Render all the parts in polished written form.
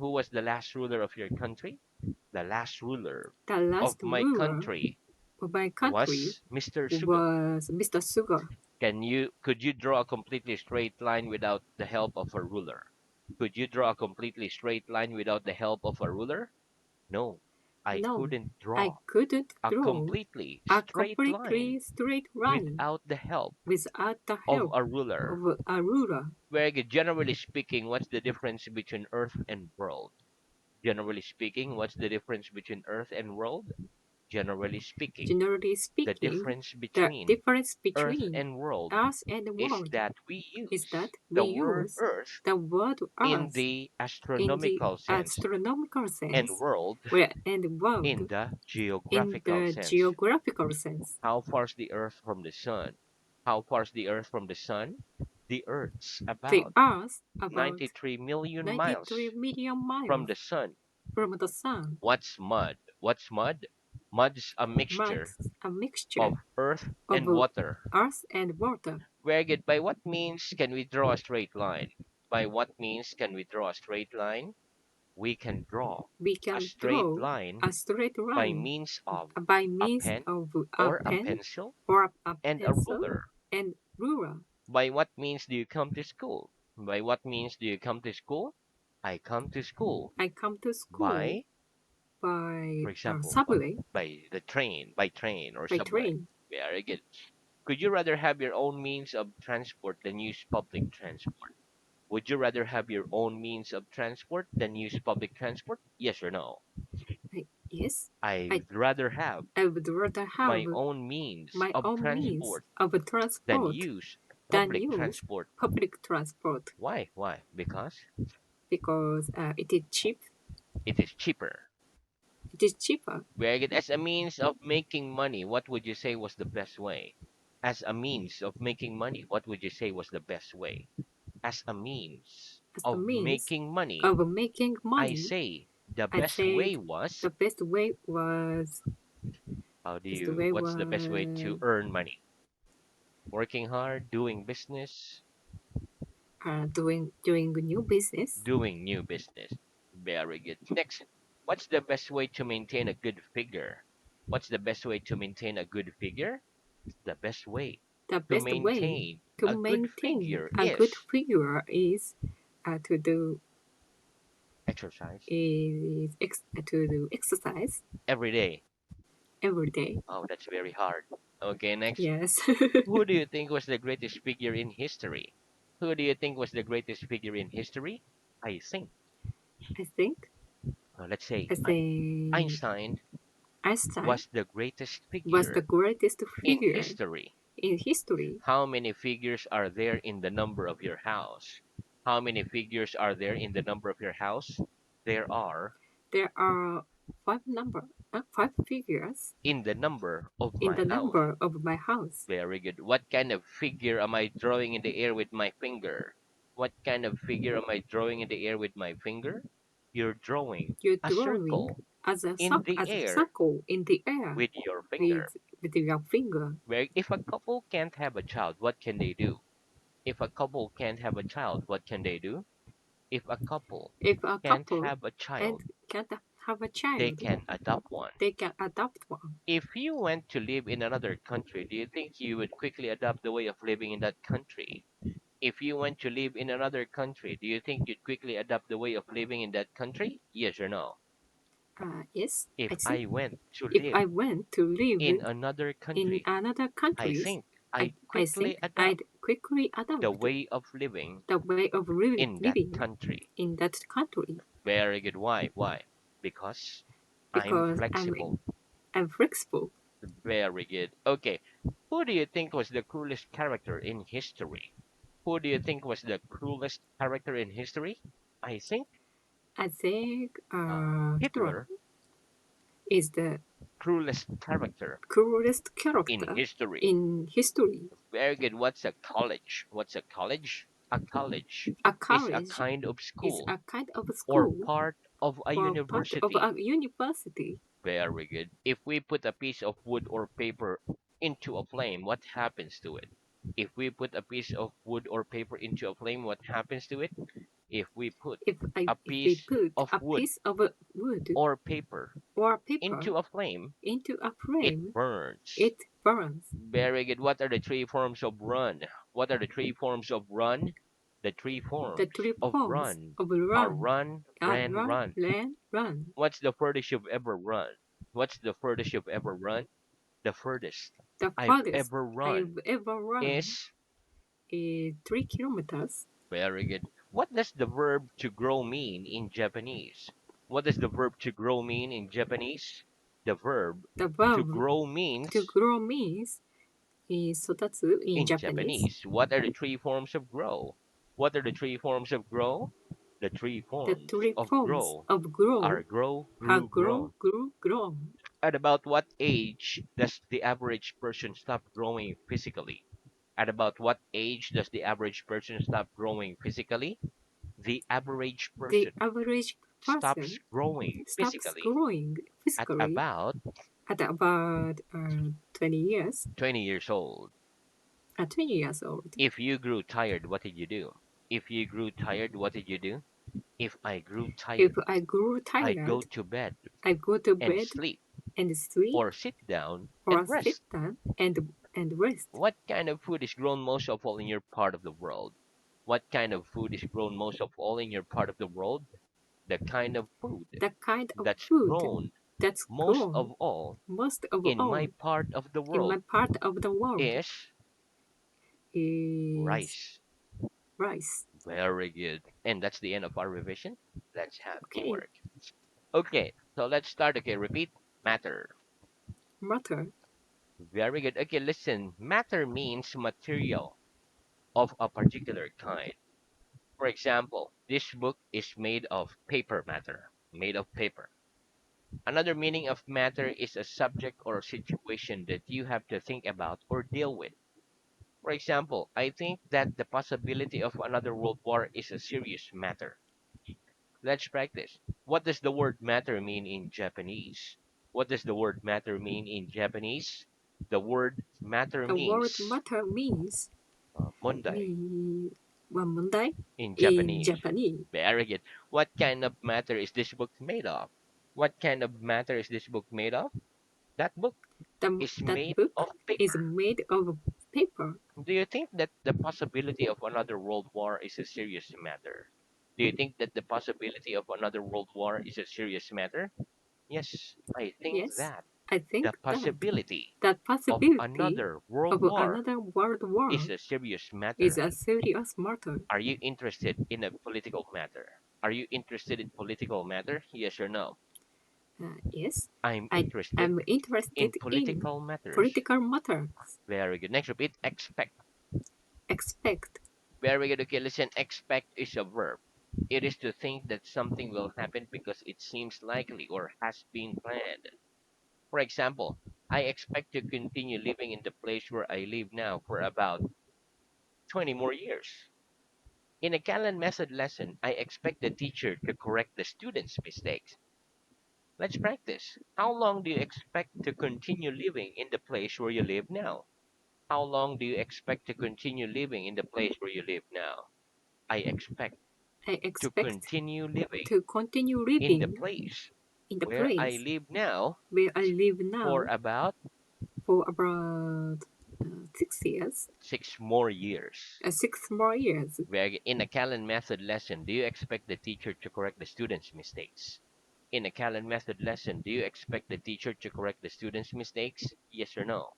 Who was the last ruler of your country? The last ruler The of last my ruler country of my country was Mr. Sugar. was Mr. Sugar. Could you draw a completely straight line without the help of a ruler? Could you draw a completely straight line without the help of a ruler? No, I No, couldn't I draw couldn't a draw completely a straight line completely straight line without the help without the of help a ruler. of a ruler. Where generally speaking, what's the difference between Earth and world? Generally speaking, what's the difference between Earth and world? Generally speaking, Generally the speaking, difference the between difference Earth between and world us and the is world that we is that use we the word use Earth the word in Earth the in the astronomical sense astronomical and sense, world where and in world the in geographical the sense. geographical sense. How far's the Earth from the sun? How far's the Earth from the sun? The Earth's The about Earth about 93 million 93 miles million from miles the sun. from the sun. What's mud? What's mud? Mud's a mixture Marks a of mixture earth of and water. earth and water. Very good. By what means can we draw a straight line? By what means can we draw a straight line? We can draw We a can straight draw line a straight by line means of by a means pen of a or a pen pencil or a and a pencil ruler. and ruler. By what means do you come to school? By what means do you come to school? I come to school I come to school by, by for example, subway, by train or by subway. train. Very good. Could you rather have your own means of transport than use public transport? Would you rather have your own means of transport than use public transport? Yes or no? Yes, I, I'd rather have I would rather have my own means my of own means transport of than transport use than public use transport. public transport Why? Why? Because because it is cheap. it is cheaper. It is cheaper Very good. As a means of making money, what would you say was the best way? As a means of making money, what would you say was the best way? As a means as a of means making money, of making I money. say the I best said way was, the best way was what's the best way to earn money? Working hard, doing business, doing new business. doing new business. Very good. Next, what's the best way to maintain a good figure? What's the best way to maintain a good figure? The best way The to best way maintain to a good maintain figure a good is figure is to do exercise to do exercise every day. every day. Oh, that's very hard. Okay, next. Yes, Who do you think was the greatest figure in history? Who do you think was the greatest figure in history? I think, I think let's say, I think Einstein Einstein was the greatest was the figure greatest in figure history. in history. How many figures are there in the number of your house? How many figures are there in the number of your house? There are There are five figures in the number of in my the house. number of my house. Very good. What kind of figure am I drawing in the air with my finger? What kind of figure am I drawing in the air with my finger? You're drawing You're a drawing circle in the as a air circle in the air with your finger. with your finger. Where if a couple can't have a child, what can they do? If a couple can't have a child, what can they do? If a couple If a can't couple have a and child, can't have a they child, can adopt one. they can adopt one. If you went to live in another country, do you think you would quickly adopt the way of living in that country? If you went to live in another country, do you think you'd quickly adapt the way of living in that country? Yes or no? Yes, If I think I went to if live I went to in live another in country, another I countries, think I'd I quickly think adapt I'd quickly the adopt way of living the way of in that living country. in that country Very good. Why? Why? Because I'm because flexible. I'm flexible. Very good. Okay. Who do you think was the cruelest character in history? Who do you think was the cruelest character in history? I think I think Hitler Hitler, is the cruelest character cruelest in character history. in history. Very good. What's a college? What's a college? A college A is a college kind of is school a kind of or school part of a or part of university. a university. Very good. If we put a piece of wood or paper into a flame, what happens to it? If we put a piece of wood or paper into a flame, what happens to it? If we put a If we piece put of a wood piece of wood or paper or paper into a flame, into a it flame, burns. it burns. Very good. What are the three forms of run? What are the three forms of run? The three The forms three of forms run of are run run, are ran, run, run. ran, run. What's the furthest you've ever run? What's the furthest you've ever run? The furthest The I've farthest ever run I've ever run is. is 3 kilometers. Very good. What does the verb to grow mean in Japanese? What does the verb to grow mean in Japanese? The verb The to verb grow to means grow means is 育つ in in Japanese. Japanese. What are the three forms of grow? What are the three forms of grow? The three The forms three of forms grow of grow are grow, are grew, grow, grown. grew, grown. At about what age does the average person stop growing physically? At about what age does the average person stop growing physically? The average The person average stops person growing stops physically growing at physically about at about 20 years, 20 years old. 20 years old. If you grew tired, what did you do? If you grew tired, what did you do? If I grew If tired, I grew I go tired, to bed I go to and bed sleep and sleep or sit down or and sit rest. down and rest. What kind of food is grown most of all in your part of the world? What kind of food is grown most of all in your part of the world? The kind of food The kind of that's food grown that's most of grown all most of in my all part of the in my world part of the world is is rice. rice. Very good. And that's the end of our revision. Let's have Okay, teamwork. Okay, so let's start. Okay, repeat. Matter. matter. Very good. Okay, listen. Matter means material of a particular kind. For example, this book is made of paper matter, made of paper. Another meaning of matter is a subject or situation that you have to think about or deal with. For example, I think that the possibility of another world war is a serious matter. Let's practice. What does the word matter mean in Japanese? What does the word matter mean in Japanese? The word matter The word means matter means mondai me one Monday in in Japanese. Japanese. Very good. What kind of matter is this book made of? What kind of matter is this book made of? That book is That made book of is paper. made of paper. Do you think that the possibility of another world war is a serious matter? Do you think that the possibility of another world war is a serious matter? Yes, I think Yes, that I the think that possibility that of possibility another world of war another world is war a serious is matter. a serious matter. Are you interested in a political matter? Are you interested in political matter? Yes or no? Yes, I'm I interested am in interested in political matters. political matters. Very good. Next, repeat. Expect. Expect. Very good. Okay, listen. Expect is a verb. It is to think that something will happen because it seems likely or has been planned. For example, I expect to continue living in the place where I live now for about 20 more years. In a Callan Method lesson, I expect the teacher to correct the student's mistakes. Let's practice. How long do you expect to continue living in the place where you live now? How long do you expect to continue living in the place where you live now? I expect I to expect continue living to continue in the living place in the where I place live now where I live for now about for about 6 years, 6 more years. 6 more years. In a Callan Method lesson, do you expect the teacher to correct the student's mistakes? In a Callan Method lesson, do you expect the teacher to correct the student's mistakes? Yes or no?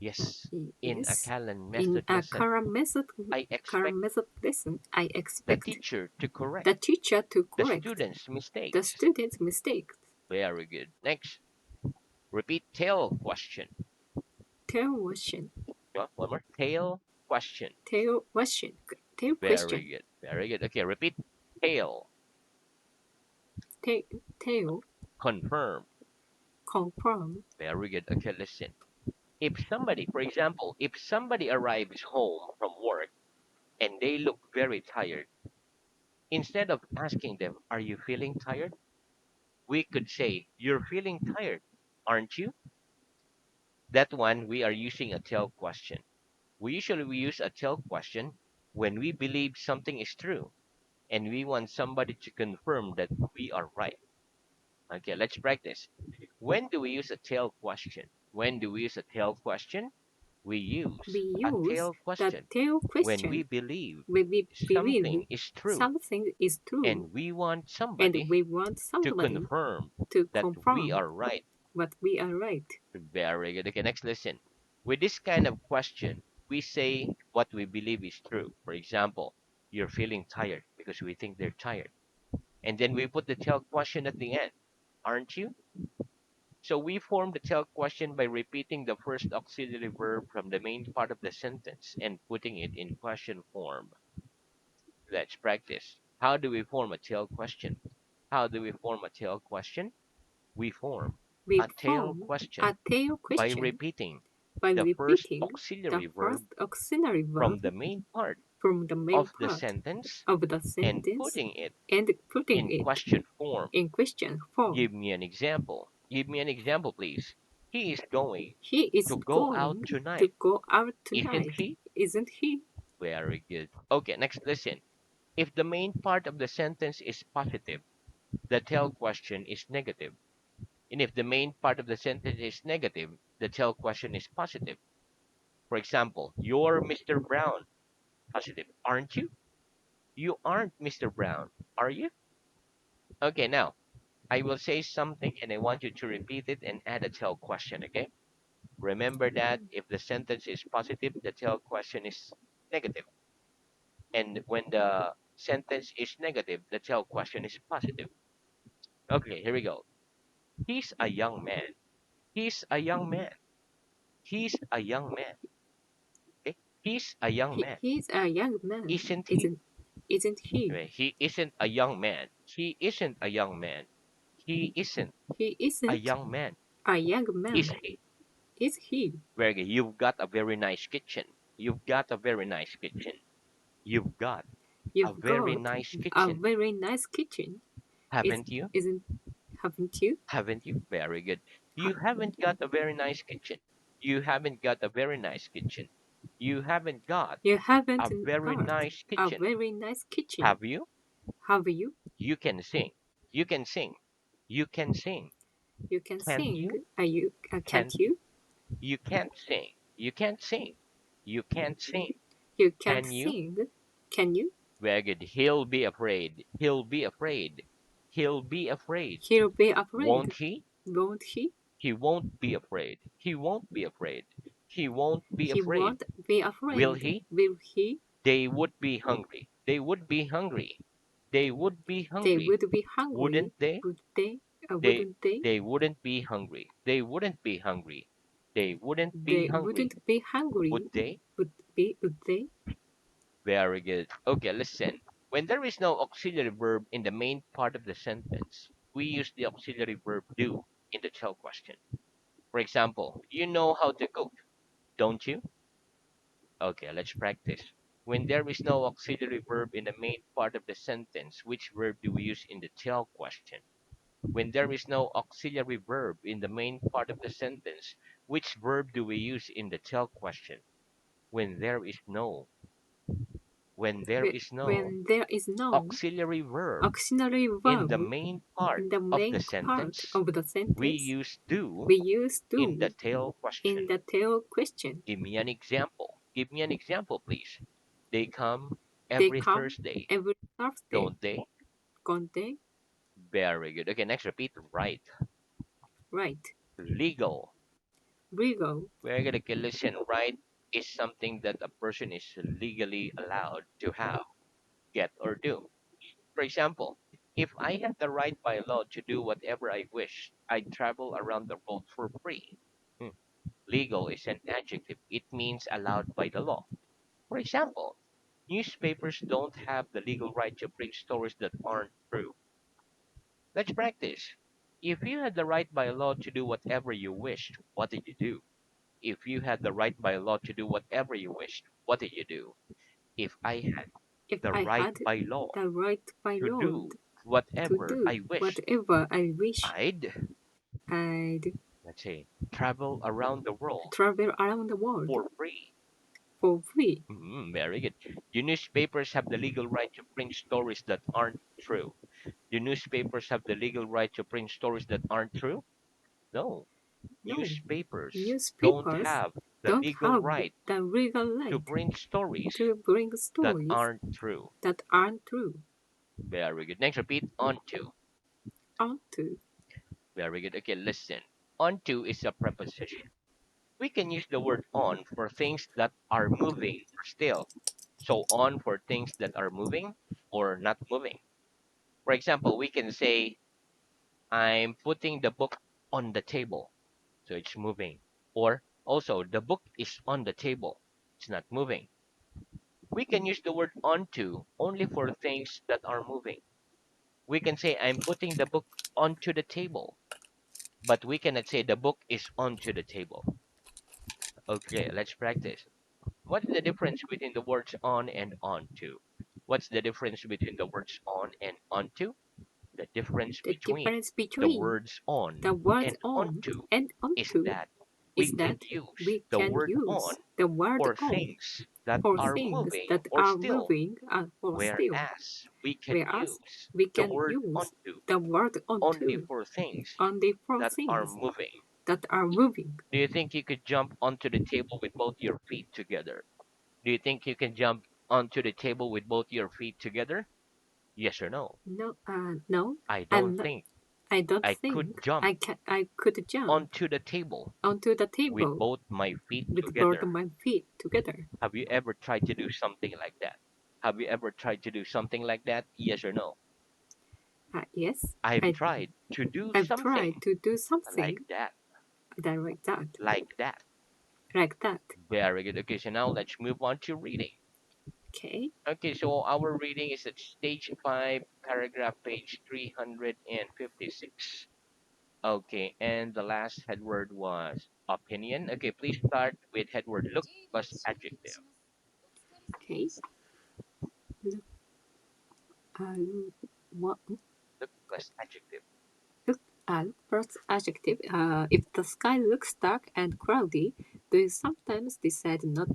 Yes. In a Yes. Callan In Method a lesson, current method I expect current method lesson, I the expect teacher to correct the teacher to the correct student's the mistakes. student's mistakes. Very good. Next, repeat tail question. Tail question. One more. Tail question. Tail question. Tail Very question. good. Very good. Okay, repeat. Tail. Tail, tail Confirm. confirm. Very good. Okay, listen. If somebody, for example, if somebody arrives home from work and they look very tired, instead of asking them, "Are you feeling tired?" we could say, "You're feeling tired, aren't you?" That one, we are using a tell question. We usually use a tell question when we believe something is true and we want somebody to confirm that we are right. Okay, let's practice. When do we use a tail question? When do we use a tail question? We We use a use tail the question tail when we question believe when we something believe is true something is true and we want and somebody we want to somebody confirm to that we confirm are right. what we are right. Very good. Okay, next listen. With this kind of question, we say what we believe is true. For example, you're feeling tired because we think they're tired. And then we put the tell question at the end, aren't you? So we form the tell question by repeating the first auxiliary verb from the main part of the sentence and putting it in question form. Let's practice. How do we form a tell question? How do we form a tell question? We form We a tail form a question tail by question repeating by the first repeating the auxiliary first verb auxiliary verb from the main part from the main of the part sentence of the and sentence putting it and putting in it question form. in question form. Give me an example. Give me an example, please. He is going He is to go out going to tonight, go out isn't tonight, he? isn't he? Very good. Okay, next listen. If the main part of the sentence is positive, the tell question is negative. And if the main part of the sentence is negative, the tell question is positive. For example, you're Mr. Brown. Positive, aren't you? You aren't Mr. Brown, are you? Okay, now I will say something and I want you to repeat it and add a tell question, okay? Remember that if the sentence is positive, the tell question is negative. And when the sentence is negative, the tell question is positive. Okay, here we go. He's a young man. He's a young man. He's a young man. Okay? He's a young man. He's a young man, Isn't he? isn't he? Okay, he isn't a young man. He isn't a young man. He isn't He a isn't young man. a young Is man, he? is he? Very good. You've got a very nice kitchen. You've got a very nice kitchen. You've got a You've very got nice a kitchen. very nice kitchen. Is Haven't you? isn't haven't you? Haven't you? Very good. Ha- You haven't got a very nice kitchen. You haven't got a very nice kitchen. You haven't got you haven't a very got nice a kitchen. very nice kitchen, Have you? have you? You can sing. You can sing. You can sing. You can Can't sing. you? Are you? Can't Can't you? you can't sing. You can't sing. You can't sing. You can't Can you? sing. Can you? Very good. He'll be afraid. He'll be afraid. He'll be afraid. He'll be afraid, Won't he? won't he? He won't be afraid. He won't be afraid. He won't be He afraid. won't be Will afraid, he? will he? They would be hungry. They would be hungry. They would be They hungry. would be hungry, Wouldn't they? would they? Or They wouldn't they? they wouldn't be hungry. They wouldn't be hungry. They wouldn't be They hungry. wouldn't be hungry, Would they? would they? Very good. Okay, listen. When there is no auxiliary verb in the main part of the sentence, we use the auxiliary verb do in the tell question. For example, you know how to cook, don't you? Okay, let's practice. When there is no auxiliary verb in the main part of the sentence, which verb do we use in the tell question? When there is no auxiliary verb in the main part of the sentence, which verb do we use in the tell question? When there is no, when there is no When there is no auxiliary verb auxiliary in the verb main part in the of the main part sentence, of the we sentence, use do we use in the do tail in question. the tail question. Give me an example. Give me an example, please. They come They every come Thursday, every Thursday, don't they? don't they? Very good. Okay, next repeat. Right. Right. Legal. Legal. We're gonna listen. Right is something that a person is legally allowed to have, get, or do. For example, if I had the right by law to do whatever I wish, I'd travel around the world for free. Hmm. Legal is an adjective. It means allowed by the law. For example, newspapers don't have the legal right to print stories that aren't true. Let's practice. If you had the right by law to do whatever you wished, what did you do? If you had the right by law to do whatever you wished, what did you do? If I had If the I right had by law the right by to law do to whatever do I wished, whatever I wish, I'd, I'd let's say, travel around the world travel around the world for free. for free. Very good. Do newspapers have the legal right to print stories that aren't true? Do newspapers have the legal right to print stories that aren't true? No. No, Newspapers don't newspapers have the don't legal have right the legal to right print stories to bring that stories aren't true. that aren't true Very good. Next, repeat onto. onto. Very good. Okay, listen. Onto is a preposition. We can use the word on for things that are moving or still. So on for things that are moving or not moving. For example, we can say, I'm putting the book on the table. So it's moving. Or also, the book is on the table. It's not moving. We can use the word onto only for things that are moving. We can say, I'm putting the book onto the table. But we cannot say the book is onto the table. Okay, let's practice. What's the difference between the words on and onto? What's the difference between the words on and onto? The difference The between difference the between words on the word and on onto and is onto that we is can that use we the can word on use the word for on things that for are things moving that or are still, moving or still, whereas we can whereas use we the can word use onto the word only onto for things only for that are things moving. that are moving. Do you think you could jump onto the table with both your feet together? Do you think you can jump onto the table with both your feet together? Yes or no? No, no, I don't I'm not. think I don't I could think jump I could jump onto the table onto the with table both my feet with both together. of my feet together. Have you ever tried to do something like that? Have you ever tried to do something like that? Yes or no? Yes, I've tried to do I've tried something to do something like that, that like that, like that. like that. Very good. Okay, so now let's move on to reading. Okay, Okay, so our reading is at stage 5, paragraph page 356. Okay, and the last head word was opinion. Okay, please start with head word look plus adjective. okay. Look, uh, what? Look plus adjective. Look, look first adjective. If the sky looks dark and cloudy, do you sometimes decide not